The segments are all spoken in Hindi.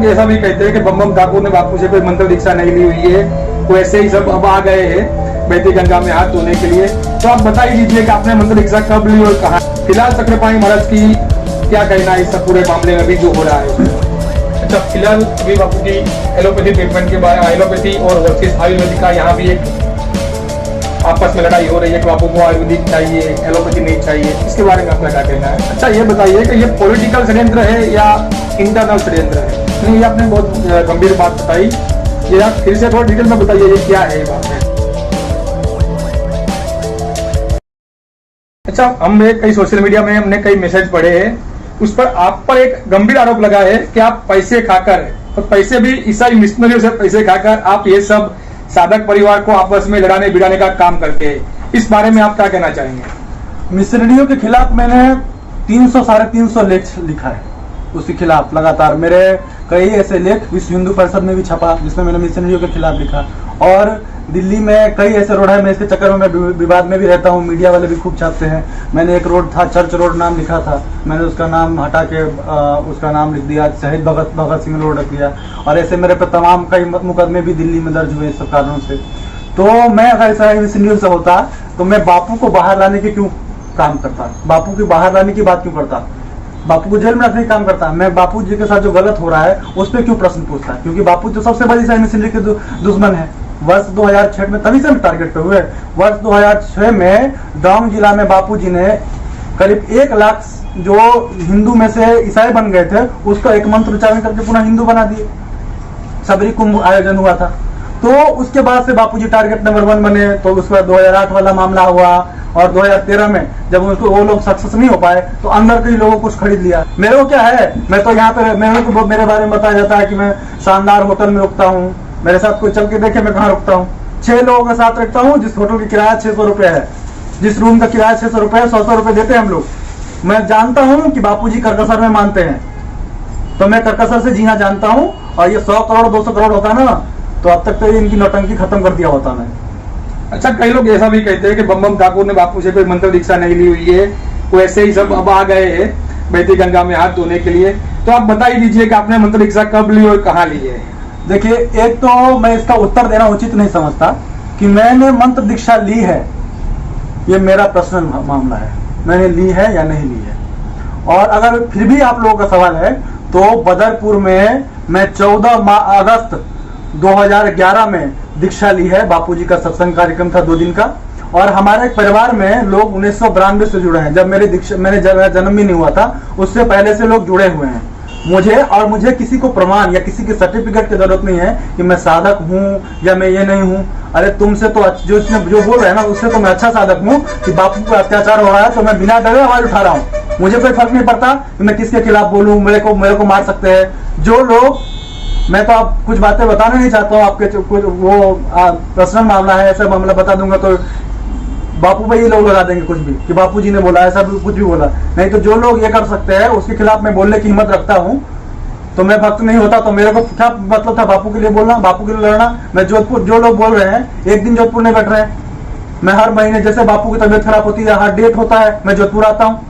लोग ऐसा भी कहते हैं कि बम बम ठाकुर ने बापू से कोई मंत्र दीक्षा नहीं ली हुई है, वो ऐसे ही सब अब आ गए हैं बैती गंगा में हाथ धोने के लिए। तो आप बता ही दीजिए कि आपने मंत्र दीक्षा कब ली और कहाँ। फिलहाल चक्रपाणी महाराज की क्या कहना है इस पूरे मामले में भी जो हो रहा है? अच्छा, फिलहाल अभी बापू की एलोपैथी ट्रीटमेंट के बारे में, एलोपैथी और वर्सेस आयुर्वेदिक का यहाँ भी एक आपस में लड़ाई हो रही है कि बापू को आयुर्वेदिक चाहिए, एलोपैथी नहीं चाहिए। इसके बारे में आपका क्या कहना है? अच्छा, ये बताइए कि ये पॉलिटिकल षड्यंत्र है या इंटरनल षड्यंत्र है? नहीं, ये आपने बहुत गंभीर बात बताई, ये आप फिर से थोड़ा डिटेल में बताइए ये क्या है ये बात है। अच्छा, हमने कई सोशल मीडिया में हमने कई मैसेज पढ़े हैं, उस पर आप पर एक गंभीर आरोप लगा है कि आप पैसे खाकर, तो पैसे भी ईसाई मिशनरियों से पैसे खाकर आप ये सब साधक परिवार को आपस में लड़ाने भिड़ाने का काम करते हैं। इस बारे में आप क्या कहना चाहेंगे? मिशनरियों के खिलाफ मैंने 300 साढ़े 300 लेख लिखा है, उसके खिलाफ लगातार मेरे कई ऐसे लेख विश्व हिंदू परिषद में भी छपा जिसमें मैंने मिशनरियों के खिलाफ लिखा। और दिल्ली में कई ऐसे रोड है, मैं इसके चक्कर में विवाद में भी रहता हूँ, मीडिया वाले भी खूब छापते हैं। मैंने एक रोड था, चर्च रोड नाम लिखा था, मैंने उसका नाम हटा के उसका नाम लिख दिया, शहीद भगत सिंह रोड रख दिया। और ऐसे मेरे पे तमाम कई मुकदमे भी दिल्ली में दर्ज हुए इस सब कारणों से। तो मैं अगर ऐसा मिशनरियों से होता तो मैं बापू को बाहर लाने के क्यों काम करता, बापू की बाहर लाने की बात क्यों करता, बापू को जेल में रखने का काम करता। मैं बापू जी के साथ जो गलत हो रहा है उस पर क्यों प्रश्न पूछता, क्योंकि बापू जो सबसे बड़ी मिशनरी के दुश्मन है। वर्ष 2006 में तभी से हम टारगेट पे हुए। वर्ष 2006 में डांग जिला में बापूजी ने करीब 1 लाख जो हिंदू में से ईसाई बन गए थे उसका एक मंत्र उच्चारण करके पुनः हिंदू बना दिए। सबरी कुंभ आयोजन हुआ था, तो उसके बाद से बापूजी टारगेट नंबर 1 बने। तो उसके बाद 2008 वाला मामला हुआ और 2013 में जब उनको वो लोग सक्सेस नहीं हो पाए तो अंदर के लोगों को कुछ खरीद लिया। मेरे को क्या है, मैं तो यहाँ पे मेरे बारे में बताया जाता है कि मैं शानदार होटल में रुकता हूँ, मेरे साथ कोई चल के देखे मैं कहाँ रुकता हूँ। 6 लोगों के साथ रखता हूँ, जिस होटल की किराया 600 रुपए है, जिस रूम का किराया 600 रुपए है, 100 रुपए देते हैं हम लोग। मैं जानता हूँ कि बापूजी करकसर में मानते हैं, तो मैं करकसर से जीना जानता हूँ। और ये 100 करोड़ 200 करोड़ होता ना तो अब तक तो इनकी नौटंकी खत्म कर दिया होता मैं। अच्छा, कई लोग ऐसा भी कहते हैं कि बम बम ठाकुर ने बापू से कोई मंत्र दीक्षा नहीं ली हुई है, वो ऐसे ही सब अब आ गए हैं बैती गंगा में हाथ धोने के लिए। तो आप बता ही दीजिए कि आपने मंत्र दीक्षा कब ली और कहाँ ली है? देखिए, एक तो मैं इसका उत्तर देना उचित नहीं समझता कि मैंने मंत्र दीक्षा ली है, ये मेरा पर्सनल मामला है, मैंने ली है या नहीं ली है। और अगर फिर भी आप लोगों का सवाल है तो बदरपुर में मैं 14 अगस्त 2011 में दीक्षा ली है। बापूजी का सत्संग कार्यक्रम था 2 दिन का। और हमारे परिवार में लोग 1992 से जुड़े हैं, जब मेरे जन्म भी नहीं हुआ था, उससे पहले से लोग जुड़े हुए हैं। मुझे किसी को प्रमाण या किसी के सर्टिफिकेट की जरूरत नहीं है कि मैं साधक हूँ या मैं ये नहीं हूँ। अरे तुमसे तो जो बोल रहे हैं ना उससे तो मैं अच्छा साधक हूँ कि बापू पर अत्याचार हो रहा है तो मैं बिना डरे आवाज उठा रहा हूँ। मुझे कोई फर्क नहीं पड़ता कि मैं किसके खिलाफ बोलूँ, मेरे को मार सकते हैं जो लोग। मैं तो आप कुछ बातें बताना नहीं चाहता हूँ, आपके कुछ वो पर्सनल मामला है, ऐसा मामला बता दूंगा तो बापू पे ये लोग लगा देंगे कुछ भी कि बापूजी ने बोला, ऐसा कुछ भी बोला नहीं। तो जो लोग ये कर सकते हैं उसके खिलाफ मैं बोलने की हिम्मत रखता हूँ। तो मैं भक्त नहीं होता तो मेरे को क्या मतलब था बापू के लिए बोलना, बापू के लिए लड़ना। मैं जोधपुर, जो लोग बोल रहे हैं एक दिन जोधपुर नहीं बैठ रहे हैं, मैं हर महीने जैसे बापू की तबीयत खराब होती है, हर डेट होता है, मैं जोधपुर आता हूँ।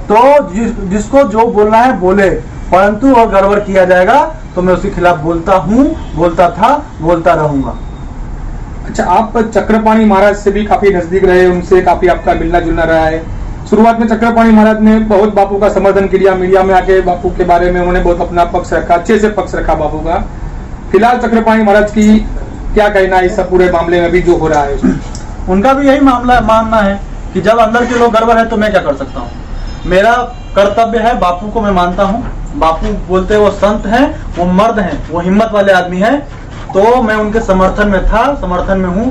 तो जिसको जो बोलना है बोले, परंतु और गड़बड़ किया जाएगा तो मैं उसके खिलाफ बोलता हूँ, बोलता था, बोलता रहूंगा। अच्छा, आप चक्रपाणी महाराज से भी काफी नजदीक रहे, उनसे काफी आपका मिलना जुलना रहा है। शुरुआत में चक्रपाणी महाराज ने बहुत बापू का समर्थन किया, मीडिया में आके बापू के बारे में उन्होंने बहुत अपना पक्ष रखा, अच्छे से पक्ष रखा बापू का। फिलहाल चक्रपाणी महाराज की क्या कहना है इस पूरे मामले में भी जो हो रहा है? उनका भी यही मानना है कि जब अंदर के लोग गड़बड़ है तो मैं क्या कर सकता हूँ। मेरा कर्तव्य है, बापू को मैं मानता हूँ। बापू बोलते वो संत हैं, वो मर्द हैं, वो हिम्मत वाले आदमी हैं। तो मैं उनके समर्थन में था, समर्थन में हूँ,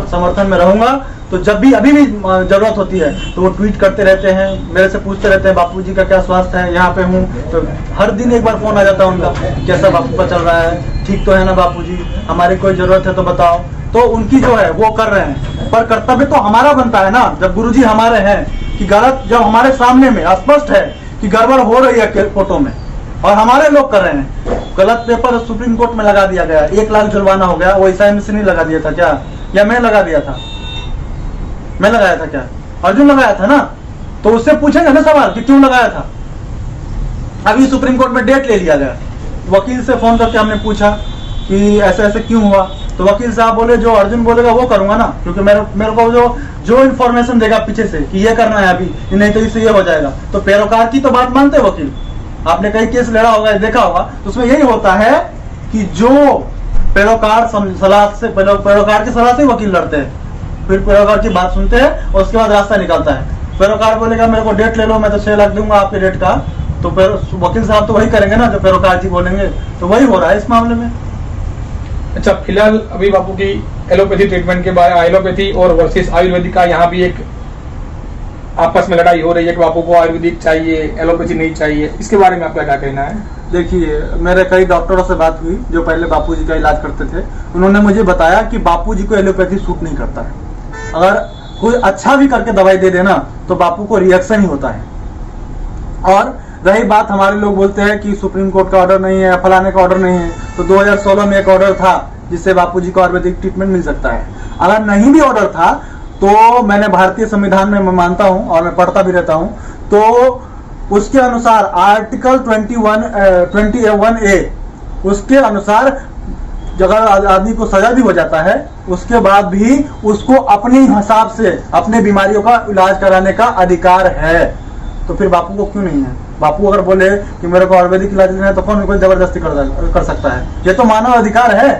समर्थन में रहूंगा। तो जब भी अभी भी जरूरत होती है तो वो ट्वीट करते रहते हैं, मेरे से पूछते रहते हैं बापूजी का क्या स्वास्थ्य है, यहाँ पे हूँ। तो हर दिन एक बार फोन आ जाता है उनका, कैसा बापू का चल रहा है, ठीक तो है ना बापूजी, हमारी कोई जरूरत है तो बताओ। तो उनकी जो है वो कर रहे हैं, पर कर्तव्य तो हमारा बनता है ना। जब गुरुजी हमारे हैं कि गलत, जब हमारे सामने में स्पष्ट है कि गड़बड़ हो रही है फोटो में और हमारे लोग कर रहे हैं, गलत पेपर सुप्रीम कोर्ट में लगा दिया गया, 1 लाख जुर्माना हो गया। वो ईसाई मिशन नहीं लगा दिया था क्या, या मैं लगा दिया था? मैं लगाया था क्या? अर्जुन लगाया था ना। तो उससे पूछेंगे ना सवाल कि क्यों लगाया था। अभी सुप्रीम कोर्ट में डेट ले लिया गया। वकील से फोन करके हमने पूछा कि ऐसे ऐसे क्यों हुआ, तो वकील साहब बोले जो अर्जुन बोलेगा वो करूंगा ना, क्योंकि मेरे को जो इन्फॉर्मेशन देगा पीछे से कि ये करना है अभी, नहीं तो इससे ये हो जाएगा। तो पैरोकार की तो बात मानते वकील, आपने कई केस लड़ा होगा, देखा होगा, तो उसमें यही होता है कि जो पैरोकार की सलाह से वकील लड़ते हैं, फिर पैरोकार की बात सुनते हैं और उसके बाद रास्ता निकलता है। पैरोकार बोलेगा मेरे को डेट ले लो, मैं तो 6 लाख दूंगा आपके डेट का, तो वकील साहब तो वही करेंगे ना जो पैरोकार जी बोलेंगे। तो वही हो रहा है इस मामले में। अच्छा, फिलहाल अभी बापू की एलोपैथी ट्रीटमेंट के बारे, एलोपैथी और वर्सेस आयुर्वेदिक का यहाँ भी एक आपस में लड़ाई हो रही है कि बापू को आयुर्वेदिक चाहिए, एलोपैथी नहीं चाहिए, इसके बारे में आपका क्या कहना है? देखिए, मेरे कई डॉक्टरों से बात हुई जो पहले बापूजी का इलाज करते थे, उन्होंने मुझे बताया कि बापूजी को एलोपैथी सूट नहीं करता है। अगर कोई अच्छा भी करके दवाई दे देना तो बापू को रिएक्शन ही होता है। और रही बात, हमारे लोग बोलते हैं कि सुप्रीम कोर्ट का ऑर्डर नहीं है, फलाने का ऑर्डर नहीं है, तो 2016 में एक ऑर्डर था जिससे बापूजी को आयुर्वेदिक ट्रीटमेंट मिल सकता है। अगर नहीं भी ऑर्डर था तो मैंने भारतीय संविधान में मैं मानता हूं और मैं पढ़ता भी रहता हूं, तो उसके अनुसार आर्टिकल 21A उसके अनुसार अगर आदमी को सजा भी हो जाता है उसके बाद भी उसको अपने हिसाब से अपने बीमारियों का इलाज कराने का अधिकार है। तो फिर बापू को क्यों नहीं है? बापू अगर बोले कि मेरे को आयुर्वेदिक इलाज लेना है तो कौन कोई जबरदस्ती कर सकता है? ये तो मानव अधिकार है।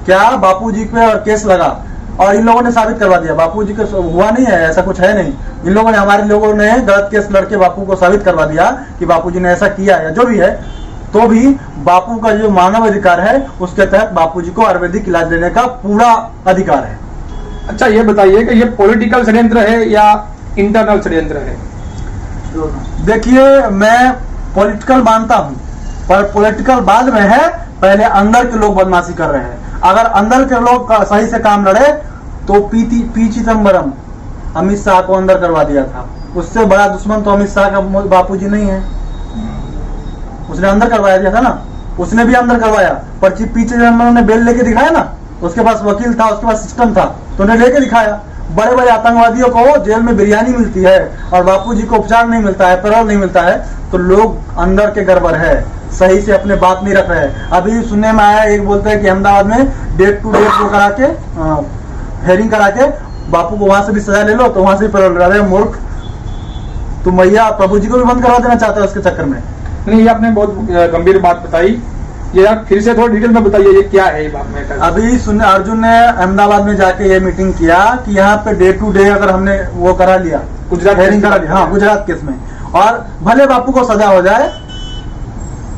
क्या बापूजी पे और केस लगा और इन लोगों ने साबित करवा दिया? बापूजी के हुआ नहीं है, ऐसा कुछ है नहीं। इन लोगों ने, हमारे लोगों ने गलत केस लड़के बापू को साबित करवा दिया कि बापूजी ने ऐसा किया या जो भी है, तो भी बापू का जो मानव अधिकार है उसके तहत बापूजी को आयुर्वेदिक इलाज लेने का पूरा अधिकार है। अच्छा, ये बताइए कि ये पॉलिटिकल षड्यंत्र है या इंटरनल षड्यंत्र है? देखिए, मैं पॉलिटिकल मानता हूं, पर पॉलिटिकल बाद में है, पहले अंदर के लोग बदमाशी कर रहे हैं। अगर अंदर के लोग सही से काम लड़े तो पी चिदम्बरम अमित शाह को अंदर करवा दिया था, उससे बड़ा दुश्मन तो अमित शाह का बापूजी नहीं है। उसने अंदर करवाया दिया था ना, उसने भी अंदर करवाया, पर पी चिदम्बरम ने बेल लेके दिखाया ना, उसके पास वकील था, उसके पास सिस्टम था, तो उन्हें लेके दिखाया। बड़े बड़े आतंकवादियों को जेल में बिरयानी मिलती है और बापूजी को उपचार नहीं मिलता है, पैरोल नहीं मिलता है, तो लोग अंदर के गड़बड़ है, सही से अपने बात नहीं रख रहे हैं। अभी सुनने में आया, एक बोलते हैं कि अहमदाबाद में डेट टू डेट वो करा के हेयरिंग करा के बापू को वहां से भी सजा ले लो, तो वहां से भी पैरोल लगा रहे। मूर्ख, तुम भैया प्रभु जी को भी बंद करवा देना चाहते हो उसके चक्कर में। नहीं, ये आपने बहुत गंभीर बात बताई, ये आप फिर से थोड़ा डिटेल में बताइए, ये क्या है ये बात में? अभी सुनने, अर्जुन ने अहमदाबाद में जाके ये मीटिंग किया कि यहाँ पे डे टू डे अगर हमने वो करा लिया, गुजरात हेयरिंग करा लिया, हाँ गुजरात केस में, और भले बापू को सजा हो जाए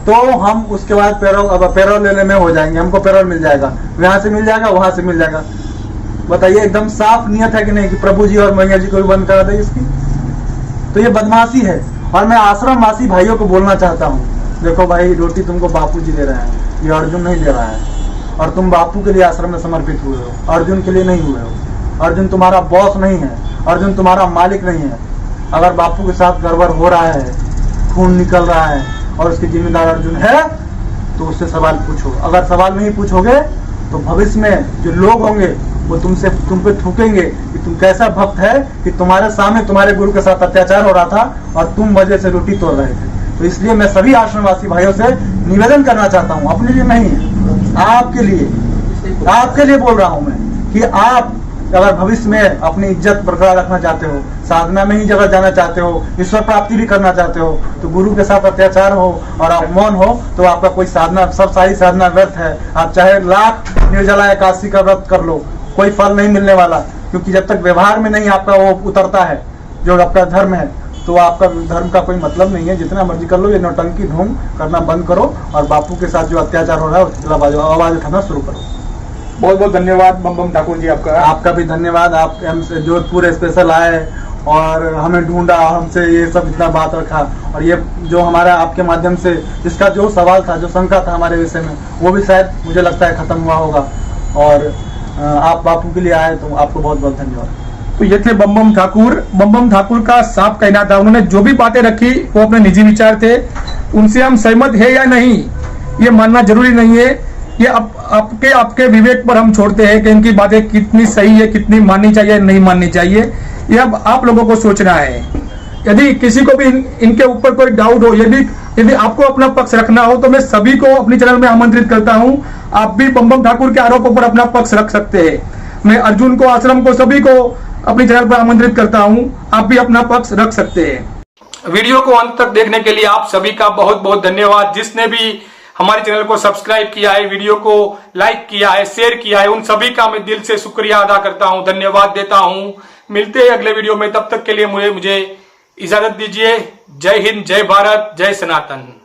तो हम उसके बाद पैरोल लेने में हो जाएंगे, हमको पैरोल मिल जाएगा, यहाँ से मिल जाएगा, वहां से मिल जाएगा। बताइए, एकदम साफ नियत है कि नहीं कि प्रभु जी और मैया जी को भी बंद करा दे इसकी? तो ये बदमाशी है। और मैं आश्रमवासी भाइयों को बोलना चाहता हूँ, देखो भाई, रोटी तुमको बापूजी दे रहे हैं, ये अर्जुन नहीं दे रहा है, और तुम बापू के लिए आश्रम में समर्पित हुए हो, अर्जुन के लिए नहीं हुए हो। अर्जुन तुम्हारा बॉस नहीं है, अर्जुन तुम्हारा मालिक नहीं है। अगर बापू के साथ गड़बड़ हो रहा है, खून निकल रहा है और उसके जिम्मेदार अर्जुन है, तो उससे सवाल पूछो। अगर सवाल नहीं पूछोगे तो भविष्य में जो लोग होंगे वो तुम पे थूकेंगे कि तुम कैसा भक्त है कि तुम्हारे सामने तुम्हारे गुरु के साथ अत्याचार हो रहा था और तुम वजह से रोटी तोड़ रहे थे। तो इसलिए मैं सभी आश्रमवासी भाइयों से निवेदन करना चाहता हूँ, अपने लिए नहीं, आपके लिए बोल रहा हूँ मैं, कि आप अगर भविष्य में अपनी इज्जत बरकरार रखना चाहते हो, साधना में ही जगह जाना चाहते हो, ईश्वर प्राप्ति भी करना चाहते हो, तो गुरु के साथ अत्याचार हो और आप मौन हो तो आपका कोई साधना, सब सारी साधना व्यर्थ है। आप चाहे लाख निर्जला एकादशी का व्रत कर लो, कोई फल नहीं मिलने वाला, क्योंकि जब तक व्यवहार में नहीं आपका वो उतरता है जो आपका धर्म है, तो आपका धर्म का कोई मतलब नहीं है। जितना मर्जी कर लो, ये नौटंकी ढोंग करना बंद करो और बापू के साथ जो अत्याचार हो रहा है उसके खिलाफ आवाज उठाना शुरू करो। बहुत बहुत धन्यवाद बम बम ठाकुर जी आपका। आपका भी धन्यवाद, आप हमसे जोधपुर स्पेशल आए और हमें ढूंढा, हमसे ये सब इतना बात रखा, और ये जो हमारा आपके माध्यम से इसका जो सवाल था, जो शंका था हमारे विषय में, वो भी शायद मुझे लगता है खत्म हुआ होगा। और आप बापू के लिए आए तो आपको बहुत बहुत धन्यवाद। तो ये थे बम बम ठाकुर। बम बम ठाकुर का साफ कहना था, उन्होंने जो भी बातें रखी वो अपने निजी विचार थे, उनसे हम सहमत है या नहीं ये मानना जरूरी नहीं है। ये आपके विवेक पर हम छोड़ते हैं कि इनकी बातें कितनी सही है, कितनी माननी चाहिए, नहीं माननी चाहिए, ये अब आप लोगों को सोचना है। यदि किसी को भी इनके ऊपर कोई डाउट हो, यदि आपको अपना पक्ष रखना हो तो मैं सभी को अपनी चैनल में आमंत्रित करता हूं। आप भी बम ठाकुर के आरोपों पर अपना पक्ष रख सकते हैं। मैं अर्जुन को, आश्रम को, सभी को अपनी चैनल पर आमंत्रित करता हूं। आप भी अपना पक्ष रख सकते हैं। वीडियो को अंत तक देखने के लिए आप सभी का बहुत बहुत धन्यवाद। जिसने भी हमारे चैनल को सब्सक्राइब किया है, वीडियो को लाइक किया है, शेयर किया है, उन सभी का मैं दिल से शुक्रिया अदा करता हूं, धन्यवाद देता हूं। मिलते हैं अगले वीडियो में, तब तक के लिए मुझे इजाजत दीजिए। जय हिंद, जय भारत, जय सनातन।